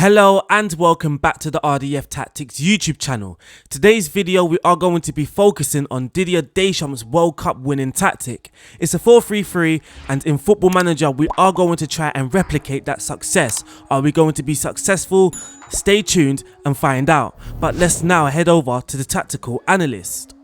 Hello and welcome back to the RDF Tactics YouTube channel. Today's video we are going to be focusing on Didier Deschamps' World Cup winning tactic. It's a 4-3-3 and in Football Manager we are going to try and replicate that success. Are we going to be successful? Stay tuned and find out. But let's now head over to the tactical analyst.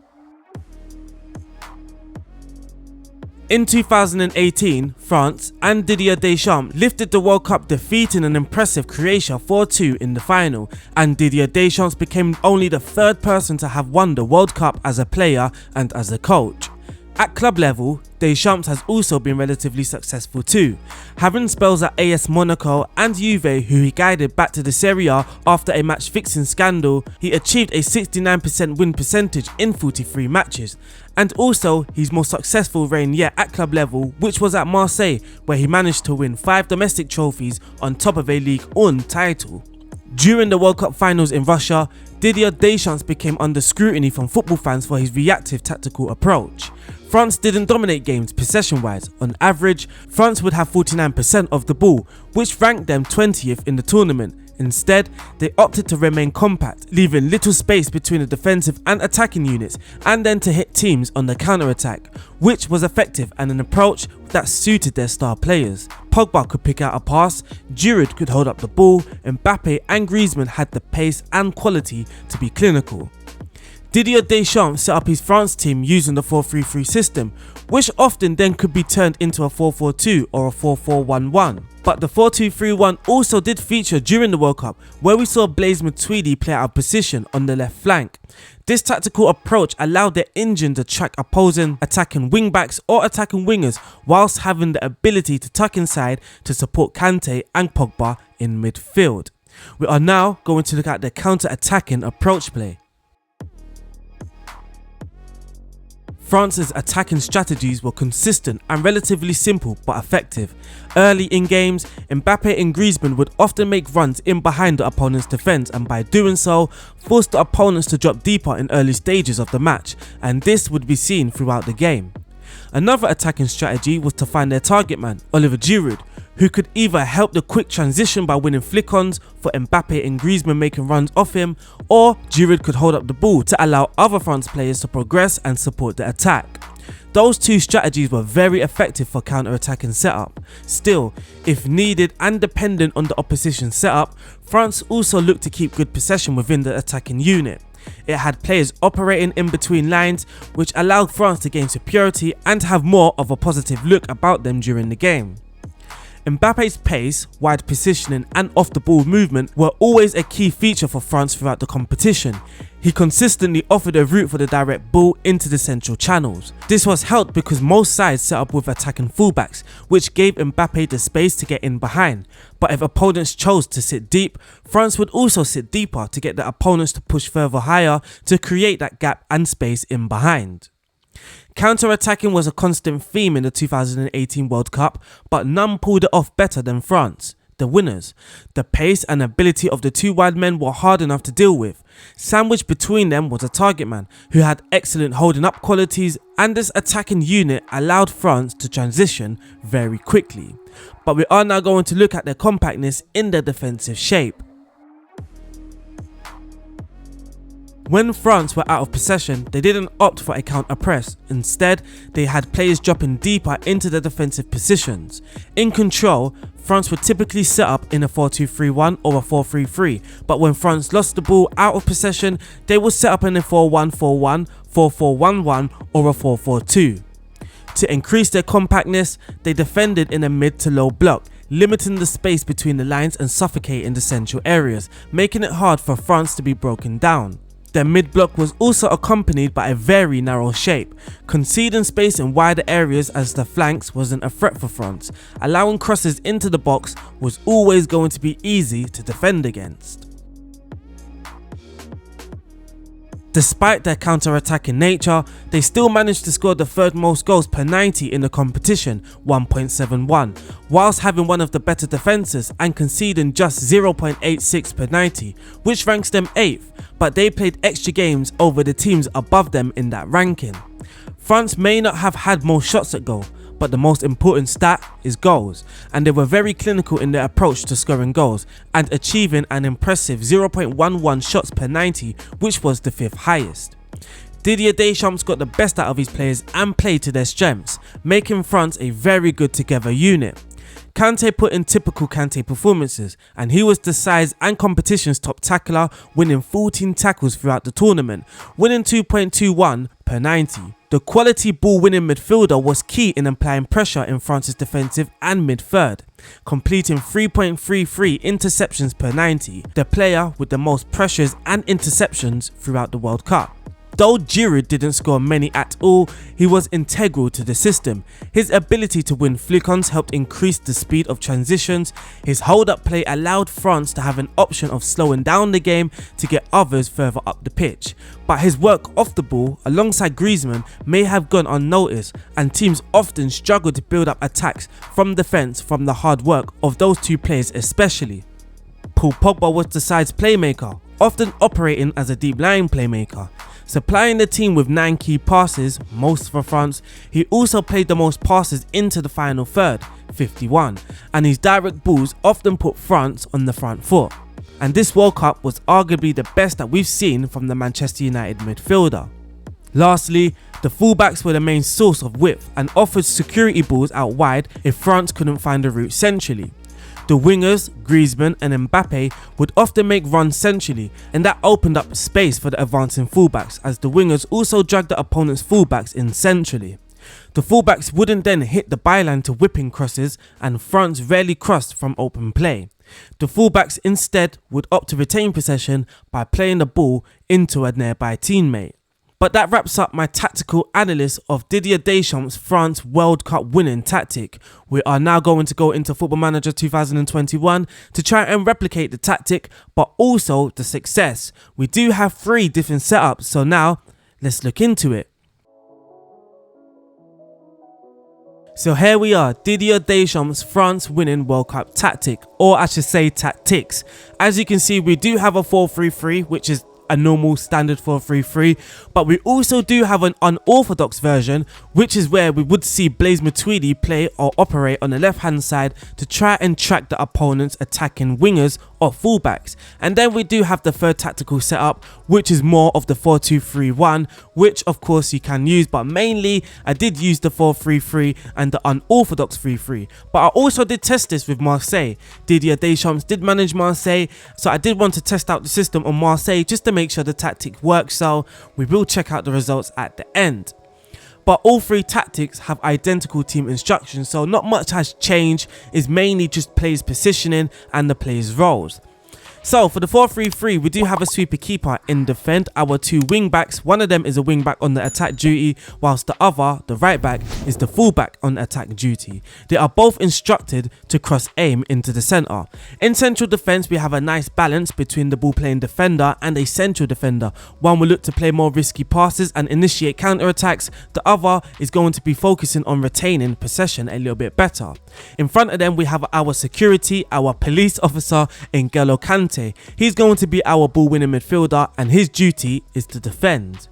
In 2018, France and Didier Deschamps lifted the World Cup, defeating an impressive Croatia 4-2 in the final, and Didier Deschamps became only the third person to have won the World Cup as a player and as a coach. At club level, Deschamps has also been relatively successful too, having spells at AS Monaco and Juve, who he guided back to the Serie A after a match fixing scandal. He achieved a 69% win percentage in 43 matches, and also his most successful reign yet at club level, which was at Marseille, where he managed to win 5 domestic trophies on top of a Ligue 1 title. During the World Cup finals in Russia, Didier Deschamps became under scrutiny from football fans for his reactive tactical approach. France didn't dominate games possession-wise. On average, France would have 49% of the ball, which ranked them 20th in the tournament. Instead, they opted to remain compact, leaving little space between the defensive and attacking units, and then to hit teams on the counter-attack, which was effective and an approach that suited their star players. Pogba could pick out a pass, Giroud could hold up the ball, Mbappe and Griezmann had the pace and quality to be clinical. Didier Deschamps set up his France team using the 4-3-3 system, which often then could be turned into a 4-4-2 or a 4-4-1-1. But the 4-2-3-1 also did feature during the World Cup, where we saw Blaise Matuidi play out of position on the left flank. This tactical approach allowed their engine to track opposing attacking wing-backs or attacking wingers, whilst having the ability to tuck inside to support Kante and Pogba in midfield. We are now going to look at the counter-attacking approach play. France's attacking strategies were consistent and relatively simple but effective. Early in games, Mbappe and Griezmann would often make runs in behind the opponent's defence, and by doing so, force the opponents to drop deeper in early stages of the match, and this would be seen throughout the game. Another attacking strategy was to find their target man, Olivier Giroud, who could either help the quick transition by winning flick-ons for Mbappe and Griezmann making runs off him, or Giroud could hold up the ball to allow other France players to progress and support the attack. Those two strategies were very effective for counter-attacking setup. Still, if needed and dependent on the opposition setup, France also looked to keep good possession within the attacking unit. It had players operating in between lines, which allowed France to gain superiority and have more of a positive look about them during the game. Mbappe's pace, wide positioning and off-the-ball movement were always a key feature for France throughout the competition. He consistently offered a route for the direct ball into the central channels. This was helped because most sides set up with attacking fullbacks, which gave Mbappe the space to get in behind. But if opponents chose to sit deep, France would also sit deeper to get the opponents to push further higher to create that gap and space in behind. Counter-attacking was a constant theme in the 2018 World Cup, but none pulled it off better than France, the winners. The pace and ability of the two wide men were hard enough to deal with. Sandwiched between them was a target man who had excellent holding up qualities, and this attacking unit allowed France to transition very quickly. But we are now going to look at their compactness in their defensive shape. When France were out of possession, they didn't opt for a counter press. Instead, they had players dropping deeper into their defensive positions. In control, France would typically set up in a 4-2-3-1 or a 4-3-3, but when France lost the ball out of possession, they would set up in a 4-1-4-1, 4-4-1-1 or a 4-4-2. To increase their compactness, they defended in a mid to low block, limiting the space between the lines and suffocating the central areas, making it hard for France to be broken down. Their mid-block was also accompanied by a very narrow shape, conceding space in wider areas as the flanks wasn't a threat for France. Allowing crosses into the box was always going to be easy to defend against. Despite their counter-attacking nature, they still managed to score the third most goals per 90 in the competition, 1.71, whilst having one of the better defences and conceding just 0.86 per 90, which ranks them 8th, but they played extra games over the teams above them in that ranking. France may not have had more shots at goal, but the most important stat is goals, and they were very clinical in their approach to scoring goals and achieving an impressive 0.11 shots per 90, which was the 5th highest. Didier Deschamps got the best out of his players and played to their strengths, making France a very good together unit. Kante put in typical Kante performances, and he was the size and competition's top tackler, winning 14 tackles throughout the tournament, winning 2.21 per 90. The quality ball-winning midfielder was key in applying pressure in France's defensive and mid-third, completing 3.33 interceptions per 90, the player with the most pressures and interceptions throughout the World Cup. Though Giroud didn't score many at all, he was integral to the system. His ability to win flick-ons helped increase the speed of transitions. His hold-up play allowed France to have an option of slowing down the game to get others further up the pitch. But his work off the ball alongside Griezmann may have gone unnoticed, and teams often struggle to build up attacks from defence from the hard work of those two players especially. Paul Pogba was the side's playmaker, often operating as a deep-lying playmaker. Supplying the team with 9 key passes, most for France, he also played the most passes into the final third, 51, and his direct balls often put France on the front foot. And this World Cup was arguably the best that we've seen from the Manchester United midfielder. Lastly, the fullbacks were the main source of width and offered security balls out wide if France couldn't find a route centrally. The wingers, Griezmann and Mbappe, would often make runs centrally, and that opened up space for the advancing fullbacks, as the wingers also dragged the opponent's fullbacks in centrally. The fullbacks wouldn't then hit the byline to whipping crosses, and France rarely crossed from open play. The fullbacks instead would opt to retain possession by playing the ball into a nearby teammate. But that wraps up my tactical analysis of Didier Deschamps' France World Cup winning tactic. We are now going to go into Football Manager 2021 to try and replicate the tactic, but also the success. We do have 3 different setups, so now let's look into it. So here we are, Didier Deschamps' France winning World Cup tactic, or I should say tactics. As you can see, we do have a 4-3-3, which is a normal standard 4-3-3, but we also do have an unorthodox version, which is where we would see Blaise Matuidi play or operate on the left hand side to try and track the opponent's attacking wingers or fullbacks. And then we do have the third tactical setup, which is more of the 4-2-3-1, which of course you can use, but mainly I did use the 4-3-3 and the unorthodox 3-3. But I also did test this with Marseille. Didier Deschamps did manage Marseille, so I did want to test out the system on Marseille just to make sure the tactic works, so we will check out the results at the end. But all 3 tactics have identical team instructions, so not much has changed. It's mainly just players' positioning and the players' roles. So for the 4-3-3, we do have a sweeper keeper in defend, our 2 wing backs. One of them is a wing back on the attack duty, whilst the other, the right back, is the full back on attack duty. They are both instructed to cross aim into the centre. In central defence, we have a nice balance between the ball playing defender and a central defender. One will look to play more risky passes and initiate counter attacks. The other is going to be focusing on retaining possession a little bit better. In front of them, we have our security, our police officer, N'Golo Kante. He's going to be our ball winning midfielder, and his duty is to defend.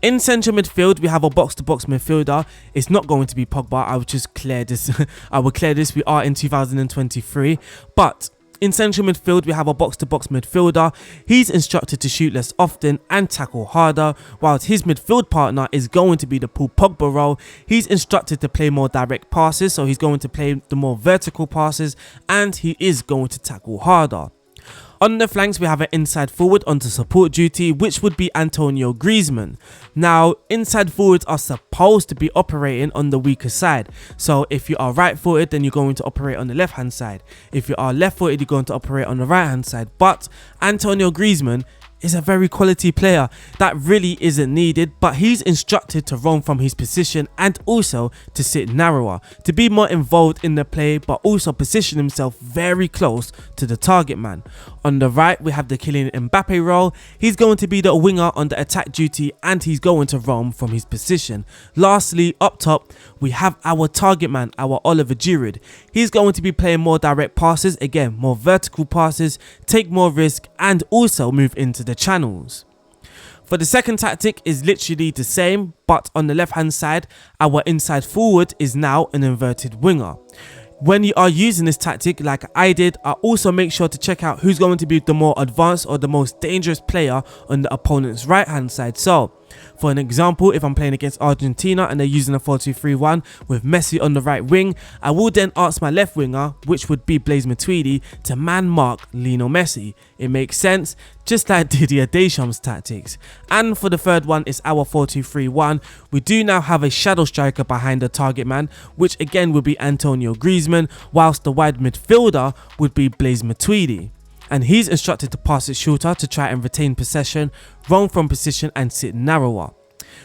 In central midfield, we have a box-to-box midfielder. It's not going to be Pogba. I will just clear this. I will clear this. We are in 2023. But in central midfield, we have a box-to-box midfielder. He's instructed to shoot less often and tackle harder, whilst his midfield partner is going to be the Paul Pogba role. He's instructed to play more direct passes, so he's going to play the more vertical passes, and he is going to tackle harder. On the flanks, we have an inside forward onto support duty, which would be Antonio Griezmann. Now, inside forwards are supposed to be operating on the weaker side. So if you are right footed, then you're going to operate on the left hand side. If you are left footed, you're going to operate on the right hand side. But Antonio Griezmann is a very quality player that really isn't needed, but he's instructed to roam from his position and also to sit narrower, to be more involved in the play, but also position himself very close to the target man. On the right, we have the Kylian Mbappe role. He's going to be the winger on the attack duty, and he's going to roam from his position. Lastly, up top, we have our target man, our Oliver Giroud. He's going to be playing more direct passes, again, more vertical passes, take more risk, and also move into the channels. For the second tactic is literally the same, but on the left hand side, our inside forward is now an inverted winger. When you are using this tactic like I did, I also make sure to check out who's going to be the more advanced or the most dangerous player on the opponent's right hand side. So for an example, if I'm playing against Argentina and they're using a 4-2-3-1 with Messi on the right wing, I will then ask my left winger, which would be Blaise Matuidi, to man mark Lionel Messi. It makes sense, just like Didier Deschamps' tactics. And for the third one, it's our 4-2-3-1. We do now have a shadow striker behind the target man, which again would be Antonio Griezmann, whilst the wide midfielder would be Blaise Matuidi. And he's instructed to pass it shorter to try and retain possession, roam from position and sit narrower.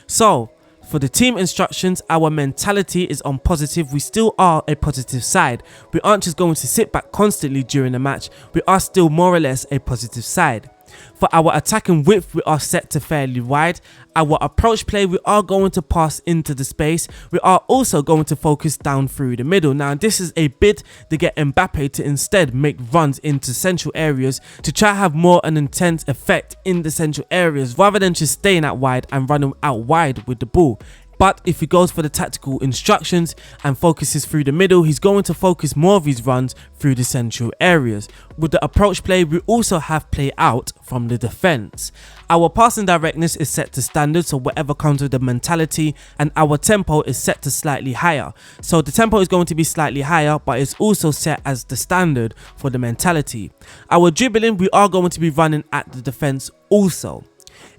So for the team instructions, our mentality is on positive. We still are a positive side. We aren't just going to sit back constantly during the match. We are still more or less a positive side. For our attacking width, we are set to fairly wide. Our approach play, we are going to pass into the space. We are also going to focus down through the middle. Now, this is a bid to get Mbappe to instead make runs into central areas to try to have more an intense effect in the central areas rather than just staying out wide and running out wide with the ball. But if he goes for the tactical instructions and focuses through the middle, he's going to focus more of his runs through the central areas. With the approach play, we also have play out from the defense. Our passing directness is set to standard, so whatever comes with the mentality, and our tempo is set to slightly higher. So the tempo is going to be slightly higher, but it's also set as the standard for the mentality. Our dribbling, we are going to be running at the defense also.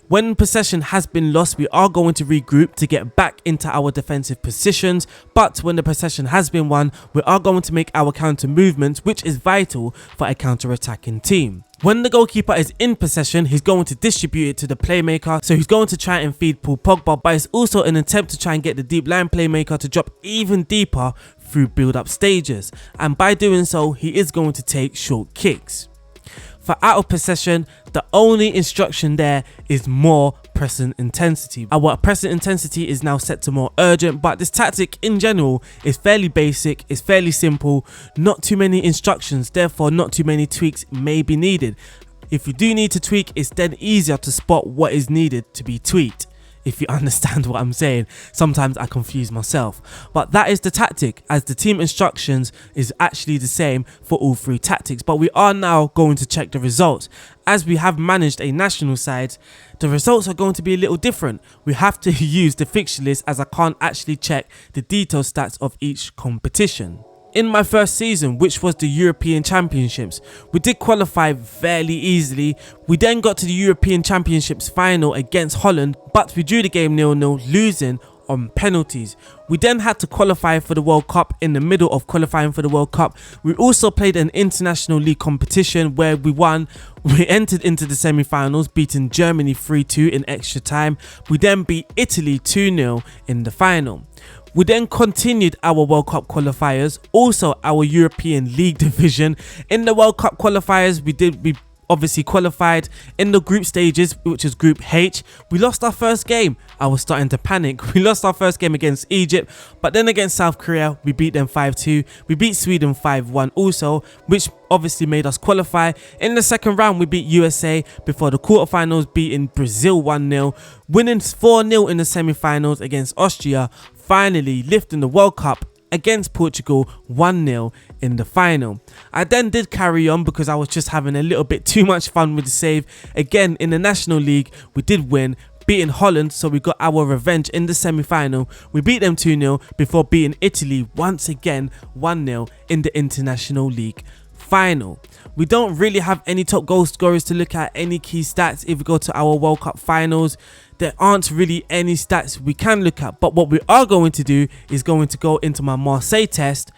When possession has been lost, we are going to regroup to get back into our defensive positions, but when the possession has been won, we are going to make our counter movements, which is vital for a counter-attacking team. When the goalkeeper is in possession, he's going to distribute it to the playmaker, so he's going to try and feed Paul Pogba, but it's also an attempt to try and get the deep line playmaker to drop even deeper through build-up stages, and by doing so, he is going to take short kicks. For out of possession, the only instruction there is more pressing intensity. Our pressing intensity is now set to more urgent, but this tactic in general is fairly basic, it's fairly simple, not too many instructions, therefore not too many tweaks may be needed. If you do need to tweak, it's then easier to spot what is needed to be tweaked. If you understand what I'm saying, sometimes I confuse myself. But that is the tactic, as the team instructions is actually the same for all three tactics. But we are now going to check the results. As we have managed a national side, the results are going to be a little different. We have to use the fixture list as I can't actually check the detailed stats of each competition. In my first season, which was the European Championships, we did qualify fairly easily. We then got to the European Championships final against Holland, but we drew the game 0-0, losing on penalties. We then had to qualify for the World Cup. In the middle of qualifying for the World Cup, we also played an international league competition where we won. We entered into the semi-finals, beating Germany 3-2 in extra time. We then beat Italy 2-0 in the final. We then continued our World Cup qualifiers, also our European League division. In the World Cup qualifiers, we obviously qualified in the group stages, which is Group H. We lost our first game. I was starting to panic. We lost our first game against Egypt, but then against South Korea, we beat them 5-2. We beat Sweden 5-1 also, which obviously made us qualify. In the second round, we beat USA before the quarterfinals, beating Brazil 1-0, winning 4-0 in the semi-finals against Austria, finally lifting the World Cup against Portugal 1-0 in the final. I then did carry on because I was just having a little bit too much fun with the save. Again, in the National League, we did win, beating Holland, so we got our revenge in the semi-final. We beat them 2-0 before beating Italy once again 1-0 in the International League final. We don't really have any top goal scorers to look at, any key stats. If we go to our World Cup finals, there aren't really any stats we can look at, but what we are going to do is going to go into my Marseille test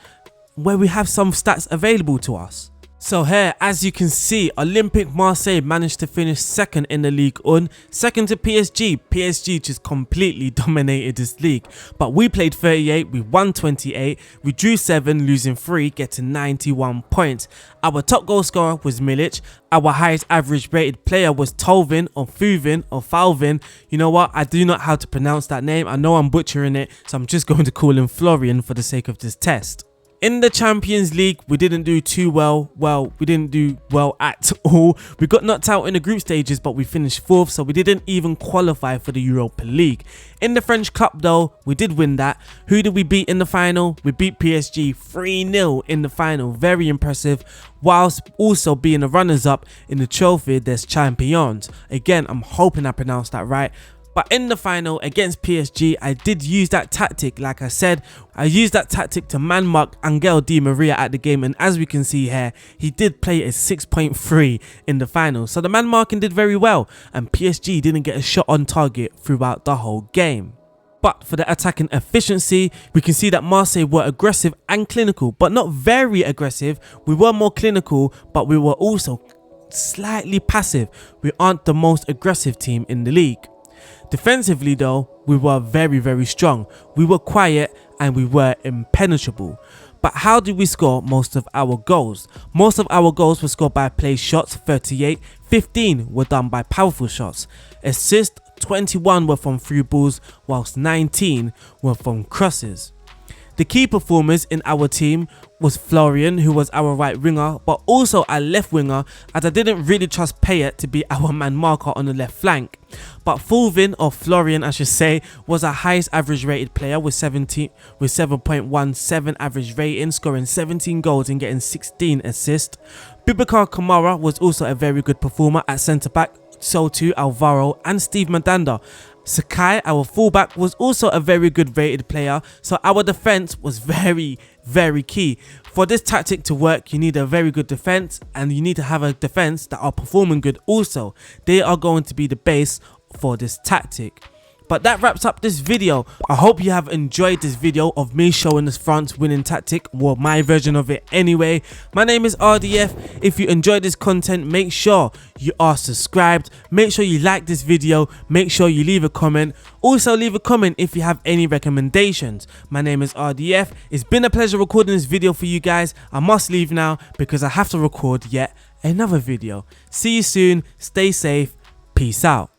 where we have some stats available to us. So here, as you can see, Olympique Marseille managed to finish second in the Ligue 1, second to PSG. PSG just completely dominated this league. But we played 38, we won 28, we drew 7, losing 3, getting 91 points. Our top goal scorer was Milic. Our highest average rated player was Tolvin or Fuvin or Falvin. You know what? I do not know how to pronounce that name. I know I'm butchering it, so I'm just going to call him Florian for the sake of this test. In the Champions League, we didn't do too well. Well, we didn't do well at all. We got knocked out in the group stages, but we finished 4th, so we didn't even qualify for the Europa League. In the French Cup though, we did win that. Who did we beat in the final? We beat PSG 3-0 in the final. Very impressive, whilst also being the runners-up in the Trophée des Champions. Again, I'm hoping I pronounced that right. But in the final against PSG, I did use that tactic. Like I said, I used that tactic to man mark Angel Di Maria at the game, and as we can see here, he did play a 6.3 in the final. So the man marking did very well, and PSG didn't get a shot on target throughout the whole game. But for the attacking efficiency, we can see that Marseille were aggressive and clinical, but not very aggressive. We were more clinical, but we were also slightly passive. We aren't the most aggressive team in the league. Defensively though, we were very strong. We were quiet and we were impenetrable. But how did we score most of our goals? Most of our goals were scored by play shots, 38. 15 were done by powerful shots. Assists, 21 were from through balls, whilst 19 were from crosses. The key performers in our team was Florian, who was our right winger, but also our left winger, as I didn't really trust Payet to be our man marker on the left flank. But Fulvin, or Florian I should say, was our highest average rated player with 7.17 average rating, scoring 17 goals and getting 16 assists. Boubacar Kamara was also a very good performer at centre back, so too Alvaro and Steve Mandanda. Sakai, our fullback, was also a very good rated player, so our defense was very key. For this tactic to work, you need a very good defense, and you need to have a defense that are performing good also. They are going to be the base for this tactic. But that wraps up this video. I hope you have enjoyed this video of me showing this France winning tactic, well, my version of it anyway. My name is RDF. If you enjoyed this content, make sure you are subscribed. Make sure you like this video. Make sure you leave a comment. Also leave a comment if you have any recommendations. My name is RDF. It's been a pleasure recording this video for you guys. I must leave now because I have to record yet another video. See you soon. Stay safe. Peace out.